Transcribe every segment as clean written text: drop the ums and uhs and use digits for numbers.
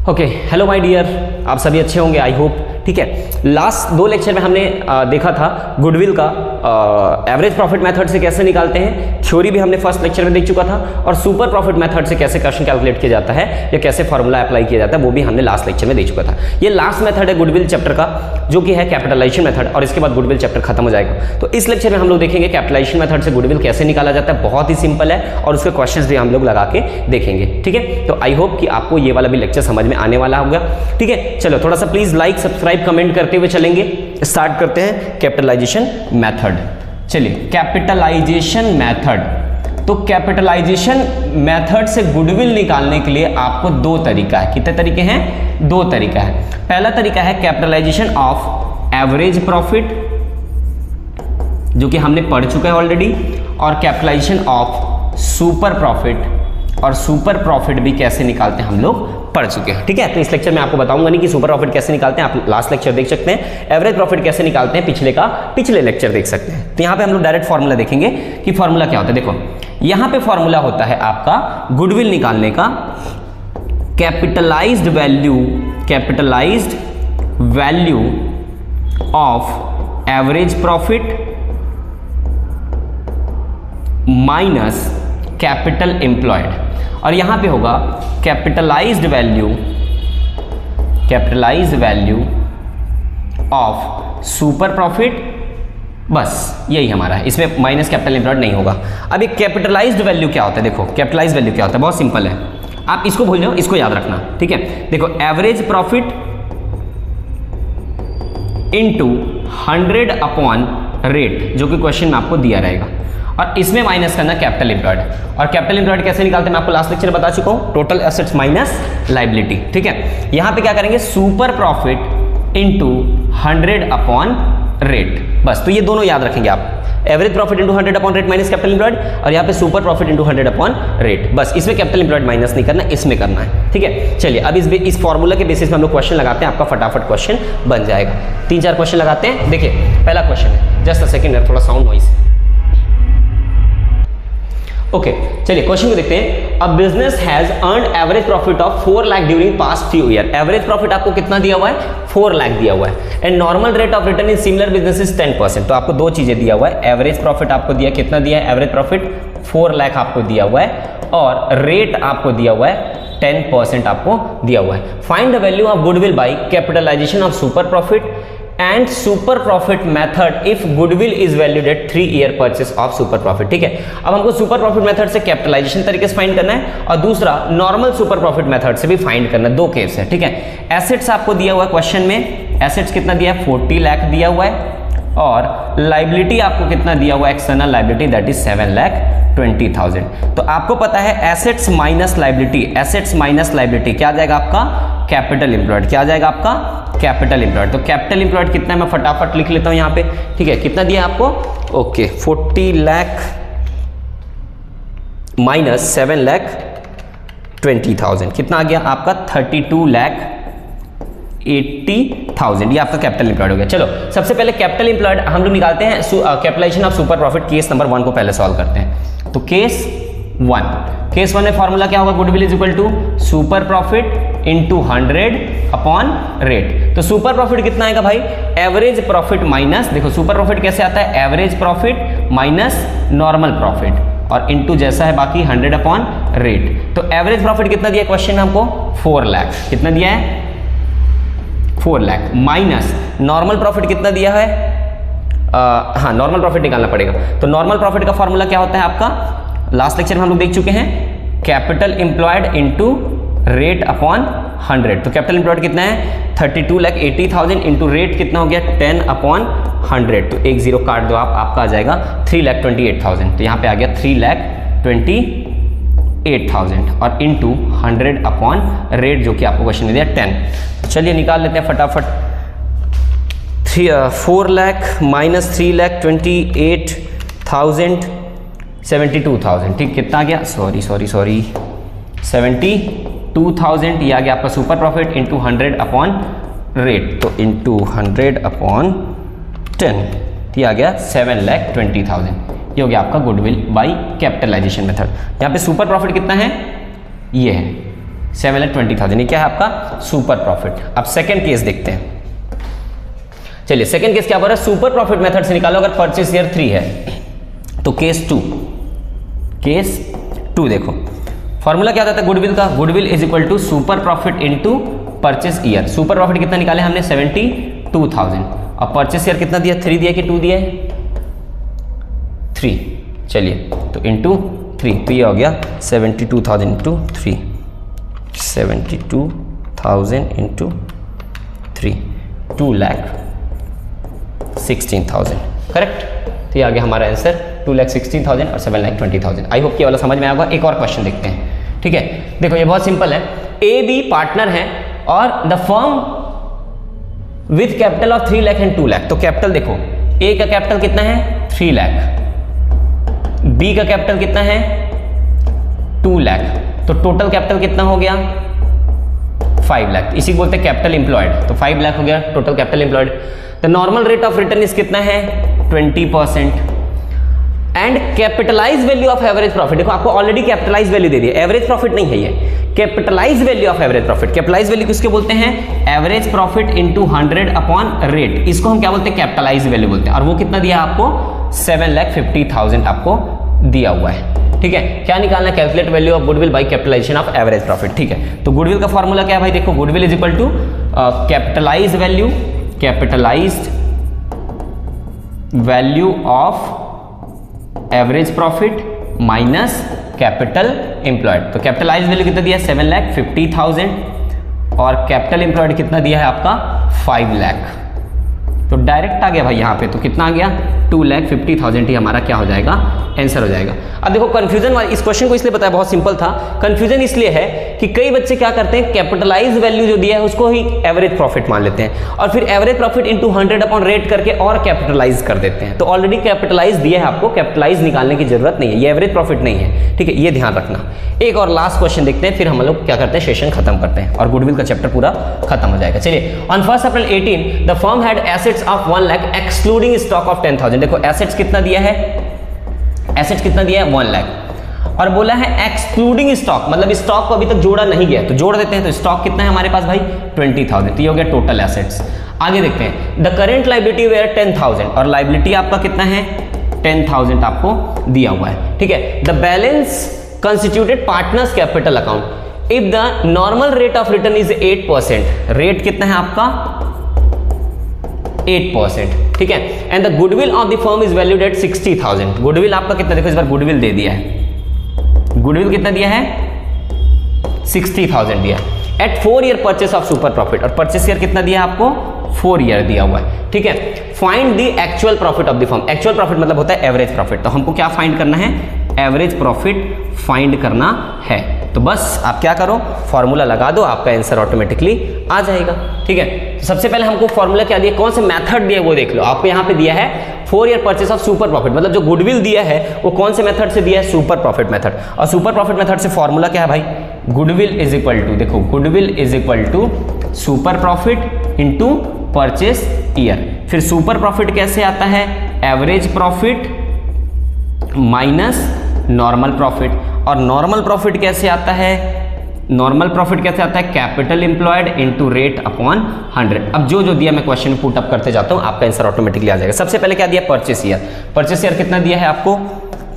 Okay, hello my dear, आप सभी अच्छे होंगे आई होप। ठीक है, लास्ट 2 लेक्चर में हमने देखा था गुडविल का एवरेज प्रॉफिट मेथड से कैसे निकालते हैं। थ्योरी भी हमने फर्स्ट लेक्चर में देख चुका था, और सुपर प्रॉफिट मेथड से कैसे क्वेश्चन कैलकुलेट किया जाता है या कैसे फॉर्मूला अप्लाई किया जाता है वो भी हमने लास्ट लेक्चर में देख चुका था। ये लास्ट मेथड है गुडविल चैप्टर का, जो कि है कैपिटलाइजेशन मेथड, और इसके बाद गुडविल चैप्टर खत्म हो जाएगा। तो इस लेक्चर में हम लोग देखेंगे कैपिटलाइजेशन मेथड से गुडविल कैसे निकाला जाता है। बहुत ही सिंपल है और उसके क्वेश्चंस भी हम लोग लगा के देखेंगे। ठीक है, तो आई होप कि आपको ये वाला भी लेक्चर समझ में आने वाला होगा। ठीक है, चलो थोड़ा सा प्लीज लाइक सब्सक्राइब कमेंट करते हुए चलेंगे। स्टार्ट करते हैं कैपिटलाइजेशन मेथड। चलिए, कैपिटलाइजेशन मेथड। तो कैपिटलाइजेशन मेथड से गुडविल निकालने के लिए आपको 2 तरीका है। कितने तरीके हैं? 2 तरीका है। पहला तरीका है कैपिटलाइजेशन ऑफ एवरेज प्रॉफिट, जो कि हमने पढ़ चुका है ऑलरेडी, और कैपिटलाइजेशन ऑफ सुपर प्रॉफिट। और सुपर प्रॉफिट भी कैसे निकालते हैं हम लोग पढ़ चुके हैं। ठीक है, तो इस लेक्चर में आपको बताऊंगा नहीं कि सुपर प्रॉफिट कैसे निकालते हैं, आप लास्ट लेक्चर देख सकते हैं। एवरेज प्रॉफिट कैसे निकालते हैं पिछले लेक्चर देख सकते हैं। तो यहाँ पे हम लोग डायरेक्ट फॉर्मूला देखेंगे कि फॉर्मूला क्या होता है। देखो, यहाँ पे फॉर्मूला होता है आपका गुडविल निकालने का, capitalised value of average profit minus capital employed, और यहां पे होगा capitalised value of super profit. बस यही हमारा है, इसमें माइनस कैपिटल एम्प्लॉयड नहीं होगा। अब ये कैपिटलाइज्ड वैल्यू क्या होता है? देखो, कैपिटलाइज्ड वैल्यू क्या होता है, बहुत सिंपल है, आप इसको भूल जाओ, इसको याद रखना। ठीक है, देखो, average profit into 100 upon rate, जो कि क्वेश्चन में आपको दिया रहेगा, और इसमें माइनस करना कैपिटल एम्प्लॉयड। और कैपिटल एम्प्लॉयड कैसे निकालते हैं मैं आपको लास्ट लेक्चर बता चुका हूं, टोटल एसेट्स माइनस लायबिलिटी। ठीक है, यहां पे क्या करेंगे, super profit into 100 upon rate. बस, तो ये दोनों याद रखेंगे आप, average profit into 100 upon rate minus capital employed, और यहाँ पे super profit into 100 upon rate. बस, इसमें कैपिटल एम्प्लॉयड माइनस नहीं करना, इसमें करना है। ठीक है, चलिए अब इस फॉर्मूला के बेसिस में हम लोग क्वेश्चन लगाते हैं, आपका फटाफट क्वेश्चन बन जाएगा। 3-4 क्वेश्चन लगाते हैं। देखिए, पहला क्वेश्चन है, जस्ट अ सेकंड, थोड़ा साउंड नॉइस। ओके, चलिए क्वेश्चन को देखते हैं। A business has earned average profit of 4 lakh during past few year. Average profit आपको कितना दिया हुआ है? 4 लाख दिया हुआ है। And normal rate of return in similar business is 10%। तो आपको 2 चीजें दिया हुआ है, एवरेज प्रॉफिट आपको दिया, कितना दिया है? एवरेज प्रॉफिट 4 लाख आपको दिया हुआ है, और रेट आपको दिया हुआ है 10% आपको दिया हुआ है। Find the value of goodwill by capitalisation of super profit and super profit method if goodwill is valued at 3 year purchase of super profit. ठीक है, अब हमको सुपर प्रॉफिट मेथड से कैपिटलाइजेशन तरीके से फाइंड करना है, और दूसरा नॉर्मल सुपर प्रॉफिट मेथड से भी फाइंड करना है। 2 केस है। ठीक है, एसेट्स आपको दिया हुआ है क्वेश्चन में, एसेट्स कितना दिया है? 40 लाख दिया हुआ है, और लाइबिलिटी आपको कितना दिया हुआ है? External liability that is 7,20,000। तो आपको पता है एसेट्स माइनस लाइबिलिटी क्या आ जाएगा आपका? Capital employed. क्या आ जाएगा आपका? Capital employed. तो कैपिटल एम्प्लॉयड कितना है मैं फटाफट लिख लेता हूं यहाँ पे। ठीक है, कितना दिया आपको? ओके, 40 लाख माइनस 7,20,000 कितना आ गया आपका? 32,80,000। ये आपका कैपिटल एम्प्लॉयड हो गया। चलो, सबसे पहले कैपिटल एम्प्लॉयड हम लोग निकालते हैं। Capitalisation of super profit case number 1 को पहले सॉल्व करते हैं। तो केस 1 में फॉर्मूला क्या होगा? Goodwill is equal to super profit into 100 upon rate. तो सुपर प्रॉफिट कितना आएगा भाई? एवरेज प्रॉफिट माइनस, देखो सुपर प्रॉफिट कैसे आता है? Average profit minus normal profit, और इनटू जैसा है बाकी 100 अपॉन रेट। तो एवरेज प्रॉफिट कितना दिया क्वेश्चन में हमको? 4 लाख। कितना दिया है? 4 लाख माइनस नॉर्मल प्रॉफिट कितना दिया है? हाँ, नॉर्मल प्रॉफिट निकालना पड़ेगा। तो नॉर्मल प्रॉफिट का फॉर्मूला क्या होता है आपका? लास्ट लेक्चर में हम लोग देख चुके हैं, capital employed into rate upon 100। तो कैपिटल एम्प्लॉयड कितना है? 32,80,000 इनटू रेट कितना हो गया? 10 अपॉन 100। तो 1 0 काट दो आप, आपका आ जाएगा 3,28,000। तो यहाँ पे आ गया 3,28,000, और इनटू 100 अपॉन रेट, जो कि आपको क्वेश्चन में दिया 10। चलिए निकाल लेते हैं फटाफट। 4 लाख माइनस 3,28,000 72,000। ठीक, कितना आ गया? सॉरी 72,000। ये आ गया आपका super profit into 100 upon rate, तो इनटू 100 अपॉन 10, ये आ गया 7,20,000। ये हो गया आपका गुडविल बाय कैपिटलाइजेशन मेथड। यहाँ पे सुपर प्रॉफिट कितना है? ये है 7,20,000, ये क्या है आपका सुपर प्रॉफिट। अब सेकंड केस देखते हैं। चलिए सेकंड केस क्या बोल रहा है, सुपर प्रॉफिट मेथड से निकालो अगर परचेस ईयर 3 है। तो केस टू देखो फॉर्मूला क्या आता है गुडविल का, goodwill is equal to super profit into purchase year. Super profit कितना निकाले हमने 72,000 और परचेस ईयर कितना दिया, 3 दिया कि 2 दिया है, 3। चलिए तो इनटू 3, तो ये हो गया 72,000 इंटू 3, 72,000 इंटू 3, 2,16,000 करेक्ट। तो ये आ गया हमारा आंसर 2,16,000 और 7,20,000। आई होप कि वाला समझ में आएगा। एक और क्वेश्चन देखते हैं, ठीक है। देखो ये बहुत सिंपल है, ए बी पार्टनर है और the firm with capital of 3 lakh and 2 lakh. तो कैपिटल देखो, ए का कैपिटल कितना है 3 लाख, बी का कैपिटल कितना है 2 लाख, तो टोटल कैपिटल कितना हो गया 5 लाख। इसी को बोलते हैं कैपिटल एम्प्लॉयड। तो 5 लाख हो गया total capital employed. The normal rate of return is कितना है 20%। And capitalise value of average profit, देखो आपको ऑलरेडी कैपिटलाइज वैल्यू दे दी, एवरेज प्रॉफिट नहीं है ये, capitalise value of average profit. Capitalise value किसके बोलते हैं, average profit into 100 upon rate, इसको हम क्या बोलते हैं कैपिटलाइज वैल्यू बोलते हैं। और वो कितना दिया आपको 7,50,000 आपको दिया हुआ है, ठीक है। क्या निकालना, calculate value of goodwill by capitalisation of average profit, ठीक है। तो गुडविल का फॉर्मूला क्या है भाई, देखो goodwill is equal to capitalise value, capitalised value of average profit minus capital employed. तो कैपिटलाइज वैल्यू कितना दिया है 7,50,000 और कैपिटल एम्प्लॉयड कितना दिया है आपका 5 लाख। तो डायरेक्ट आ गया भाई यहाँ पे, तो कितना आ गया 2,50,000 ही हमारा क्या हो जाएगा आंसर हो जाएगा। अब देखो कंफ्यूजन वाली, इस क्वेश्चन को इसलिए बताया बहुत सिंपल था, कंफ्यूजन इसलिए है कि कई बच्चे क्या करते हैं कैपिटलाइज वैल्यू जो दिया है उसको ही एवरेज प्रॉफिट मान लेते हैं और फिर average profit into 100 upon rate करके और कैपिटलाइज कर देते हैं। तो ऑलरेडी कैपिटलाइज दिया है आपको, कैपिटलाइज निकालने की जरूरत नहीं है, ये एवरेज प्रॉफिट नहीं है, ठीक है, ये ध्यान रखना। एक और लास्ट क्वेश्चन देखते हैं, फिर हम लोग क्या करते हैं सेशन खत्म करते हैं और गुडविल का चैप्टर पूरा खत्म हो जाएगा। चलिए, on 1 April 18 the firm had assets of 1 lakh excluding stock of 10,000। देखो एसेट्स कितना दिया है, एसेट्स कितना दिया है 1 लाख और बोला है एक्सक्लूडिंग स्टॉक, मतलब स्टॉक को अभी तक जोड़ा नहीं गया, तो जोड़ देते हैं। तो स्टॉक कितना है हमारे पास भाई 20,000, तो ये हो गया टोटल एसेट्स। आगे देखते हैं, द करेंट लायबिलिटी वेयर 10,000 और लायबिलिटी आपका कितना है 10,000 आपको दिया हुआ है, ठीक है। The balance constituted partners capital account if the normal rate of return is 8%, rate कितना है आपका 8%, ठीक है। And the goodwill of the firm is valued eight 60,000। Goodwill आपका कितना, देखो इस बार गुडविल दे दिया है, गुडविल कितना दिया है 60,000 दिया at 4 year purchase of super profit और परचेस ईयर कितना दिया आपको 4 ईयर दिया हुआ है, ठीक है। Find the actual profit of the firm, actual profit मतलब होता है एवरेज प्रॉफिट, तो हमको क्या फाइंड करना है एवरेज प्रॉफिट फाइंड करना है। तो बस आप क्या करो फॉर्मूला लगा दो, आपका आंसर ऑटोमेटिकली आ जाएगा, ठीक है। तो सबसे पहले हमको फॉर्मूला क्या दिया, कौन से मेथड दिया वो देख लो। आपको यहाँ पे दिया है 4 year purchase of super profit, मतलब जो गुडविल दिया है वो कौन से मेथड से दिया है सुपर प्रॉफिट मेथड। और सुपर प्रॉफिट मेथड से फॉर्मूला क्या है भाई, गुडविल इज इक्वल टू, देखो goodwill is equal to super profit into purchase year. फिर सुपर प्रॉफिट कैसे आता है, average profit minus normal profit. और नॉर्मल प्रॉफिट कैसे आता है, नॉर्मल प्रॉफिट कैसे आता है capital employed into rate upon 100। अब जो जो दिया मैं क्वेश्चन पुट अप करते जाता हूं, आपका आंसर ऑटोमेटिकली आ जाएगा। सबसे पहले क्या दिया परचेस ईयर, परचेस ईयर कितना दिया है आपको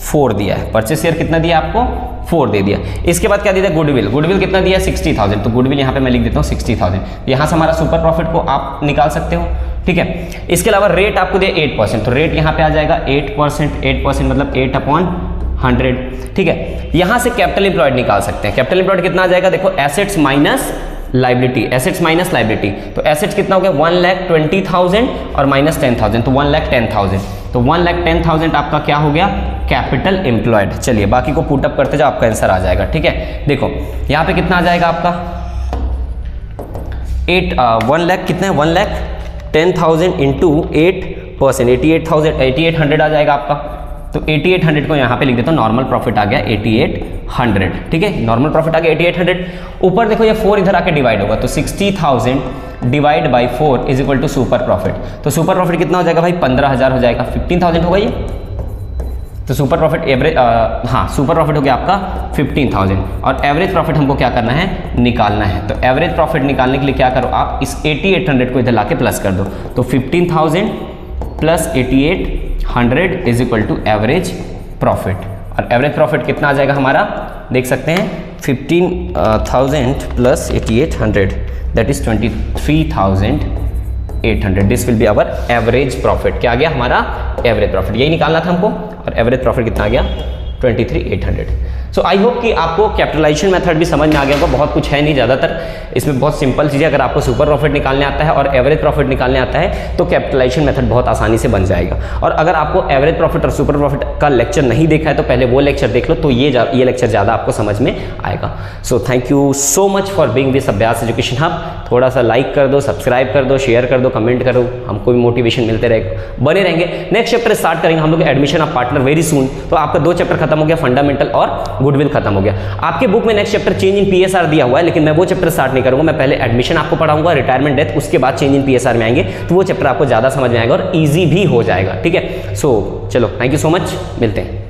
4 दिया है, परचेस ईयर कितना दिया आपको 4 दे दिया। इसके बाद क्या दिया गुडविल, गुडविल कितना दिया 60,000, तो गुडविल यहाँ पे मैं लिख देता हूँ 60,000। यहाँ से हमारा सुपर प्रॉफिट को आप निकाल सकते हो, ठीक है। इसके अलावा रेट आपको दिया 8%, तो रेट यहाँ पे आ जाएगा 8%, 8% मतलब 8 अपॉन 100, ठीक है। यहां से कैपिटल एम्प्लॉयड निकाल सकते हैं, कैपिटल एम्प्लॉयड कितना आ जाएगा, देखो assets minus liability, assets minus liability, तो एसेट्स कितना हो गया 1,20,000 और माइनस 10,000, तो 1,10,000, तो 1,10,000 आपका क्या हो गया कैपिटल एम्प्लॉयड। चलिए बाकी को पुट अप करते जाओ, आपका आंसर आ जाएगा, ठीक है। देखो यहां पे कितना आ जाएगा आपका 1 लाख कितना है 1,10,000 इंटू 8%, 88,800 आ जाएगा आपका। तो 8800 को यहाँ पे लिख देता हूँ, नॉर्मल प्रॉफिट आ गया 8800, ठीक है, नॉर्मल प्रॉफिट आ गया 8800। ऊपर देखो ये 4 इधर आके डिवाइड होगा, तो 60,000 divide by 4 is equal to super profit. तो सुपर प्रॉफिट कितना हो जाएगा भाई 15,000 हो जाएगा, 15,000 होगा ये तो super profit average super profit हो गया आपका 15,000 और एवरेज प्रॉफिट हमको क्या करना है, निकालना है। तो एवरेज प्रॉफिट निकालने के लिए क्या करो आप, इस 8800 को इधर लाके प्लस कर दो। तो 15,000 plus 8800 is equal to average profit. और एवरेज प्रॉफिट कितना आ जाएगा हमारा, देख सकते हैं 15,000 plus 8800 that is 23,800। This will be our average profit. क्या आ गया हमारा, एवरेज प्रॉफिट। यही निकालना था हमको और एवरेज प्रॉफिट कितना आ गया, 23,800। सो आई होप कि आपको कैपिटलाइजेशन मेथड भी समझ में आ गया होगा। बहुत कुछ है नहीं, ज़्यादातर इसमें बहुत सिंपल चीज़ें। अगर आपको सुपर प्रॉफिट निकालने आता है और एवरेज प्रॉफिट निकालने आता है तो कैपिटलाइजेशन मेथड बहुत आसानी से बन जाएगा। और अगर आपको एवरेज प्रॉफिट और सुपर प्रॉफिट का लेक्चर नहीं देखा है तो पहले वो लेक्चर देख लो, तो ये लेक्चर ज़्यादा आपको समझ में आएगा। So thank you so much for being this अभ्यास एजुकेशन हब। थोड़ा सा लाइक कर दो, सब्सक्राइब कर दो, शेयर कर दो, कमेंट करो, हमको भी मोटिवेशन मिलते रहेगा, बने रहेंगे। नेक्स्ट चैप्टर स्टार्ट करेंगे हम लोग admission of partner very soon. तो आपका 2 चैप्टर खत्म हो गया, फंडामेंटल और गुडविल खत्म हो गया। आपके बुक में next chapter change in PSR दिया हुआ है, लेकिन मैं वो चैप्टर स्टार्ट नहीं करूंगा। मैं पहले एडमिशन आपको पढ़ाऊंगा, रिटायरमेंट डेथ, उसके बाद चेंज इन पीएसआर में आएंगे। तो वो चैप्टर आपको ज्यादा समझ में आएगा और इजी भी हो जाएगा। ठीक है, सो चलो, थैंक यू सो मच, मिलते हैं।